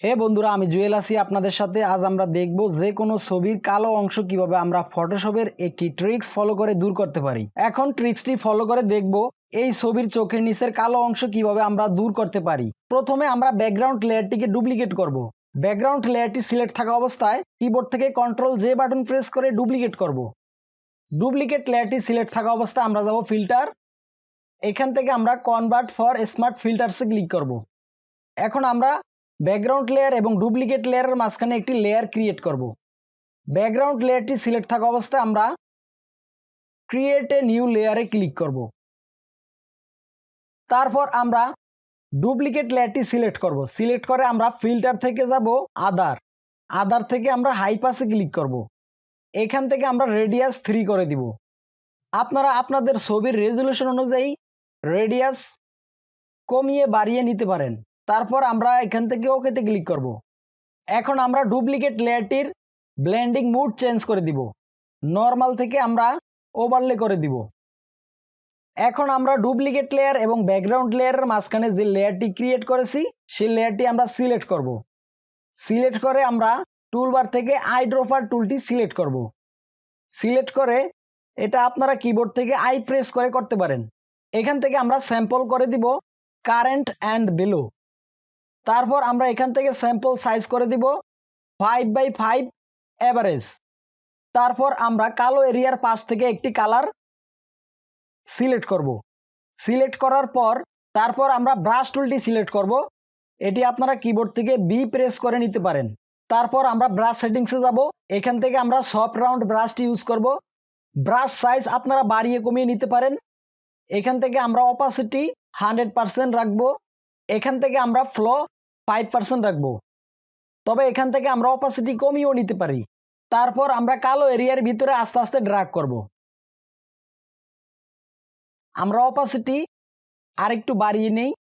হে বন্ধুরা, আমি জুয়েল আছি আপনাদের সাথে। আজ আমরা দেখব যে কোনো ছবির কালো অংশ কিভাবে আমরা ফটোশপের একটি ট্রিক্স ফলো করে দূর করতে পারি। এখন ট্রিক্সটি ফলো করে দেখব এই ছবির চোখের নিচের কালো অংশ কিভাবে আমরা দূর করতে পারি। প্রথমে আমরা ব্যাকগ্রাউন্ড লেয়ারটিকে ডুপ্লিকেট করব। ব্যাকগ্রাউন্ড লেয়ারটি সিলেক্ট থাকা অবস্থায় কিবোর্ড থেকে কন্ট্রোল জে বাটন প্রেস করে ডুপ্লিকেট করব। ডুপ্লিকেট লেয়ারটি সিলেক্ট থাকা অবস্থায় আমরা যাব ফিল্টার। এখান থেকে আমরা কনভার্ট ফর স্মার্ট ফিল্টারসে ক্লিক করব। এখন আমরা ব্যাকগ্রাউন্ড লেয়ার এবং ডুপ্লিকেট লেয়ারের মাঝখানে একটি লেয়ার ক্রিয়েট করব। ব্যাকগ্রাউন্ড লেয়ারটি সিলেক্ট থাকা অবস্থায় আমরা ক্রিয়েট এ নিউ লেয়ারে ক্লিক করব। তারপর আমরা ডুপ্লিকেট লেয়ারটি সিলেক্ট করব। সিলেক্ট করে আমরা ফিল্টার থেকে যাব আদার থেকে আমরা হাই পাসে ক্লিক করব। এখান থেকে আমরা রেডিয়াস 3 করে দিব। আপনারা আপনাদের ছবির রেজুলেশন অনুযায়ী রেডিয়াস কমিয়ে বাড়িয়ে নিতে পারেন। তারপর আমরা এখান থেকে ওকেতে ক্লিক করব। এখন আমরা ডুপ্লিকেট লেয়ারটির ব্লেন্ডিং মুড চেঞ্জ করে দিব। নর্মাল থেকে আমরা ওভারলে করে দিব। এখন আমরা ডুপ্লিকেট লেয়ার এবং ব্যাকগ্রাউন্ড লেয়ারের মাঝখানে যে লেয়ারটি ক্রিয়েট করেছি সেই লেয়ারটি আমরা সিলেক্ট করব। সিলেক্ট করে আমরা টুলবার থেকে আইড্রপার টুলটি সিলেক্ট করব। সিলেক্ট করে এটা আপনারা কিবোর্ড থেকে আই প্রেস করে করতে পারেন। এখান থেকে আমরা স্যাম্পল করে দিব কারেন্ট অ্যান্ড বিলো। তারপর আমরা এখান থেকে স্যাম্পল সাইজ করে দিব 5x5 এভারেজ। তারপর আমরা কালো এরিয়ার পাশ থেকে একটি কালার সিলেক্ট করব। সিলেক্ট করার পর তারপর আমরা ব্রাশ টুলটি সিলেক্ট করব। এটি আপনারা কিবোর্ড থেকে বি প্রেস করে নিতে পারেন। তারপর আমরা ব্রাশ সেটিংসে যাব। এখান থেকে আমরা সফট রাউন্ড ব্রাশটি ইউজ করব। ব্রাশ সাইজ আপনারা বাড়িয়ে কমিয়ে নিতে পারেন। এখান থেকে আমরা অপাসিটি 100% রাখবো। এখান থেকে আমরা ফ্লো 5% রাখবো। তবে এখান থেকে আমরা অপাসিটি কমিয়েও নিতে পারি। তারপর আমরা কালো এরিয়ার ভিতরে আস্তে আস্তে ড্র্যাগ করব। আমরা অপাসিটি আরেকটু বাড়িয়ে নেই।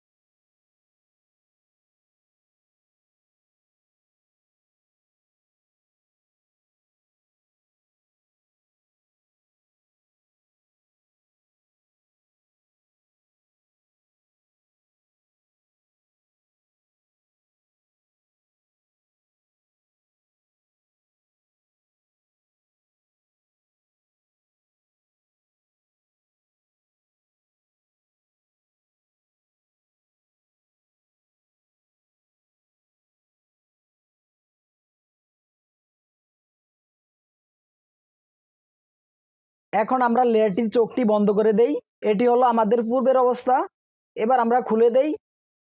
এখন আমরা লেয়ারটির চোখটি বন্ধ করে দেই। এটি হলো আমাদের পূর্বের অবস্থা। এবার আমরা খুলে দেই।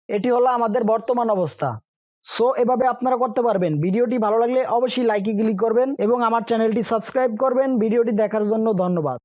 এটি হলো আমাদের বর্তমান অবস্থা। সো এভাবে আপনারা করতে পারবেন। ভিডিওটি ভালো লাগলে অবশ্যই লাইকে ক্লিক করবেন এবং আমার চ্যানেলটি সাবস্ক্রাইব করবেন। ভিডিওটি দেখার জন্য ধন্যবাদ।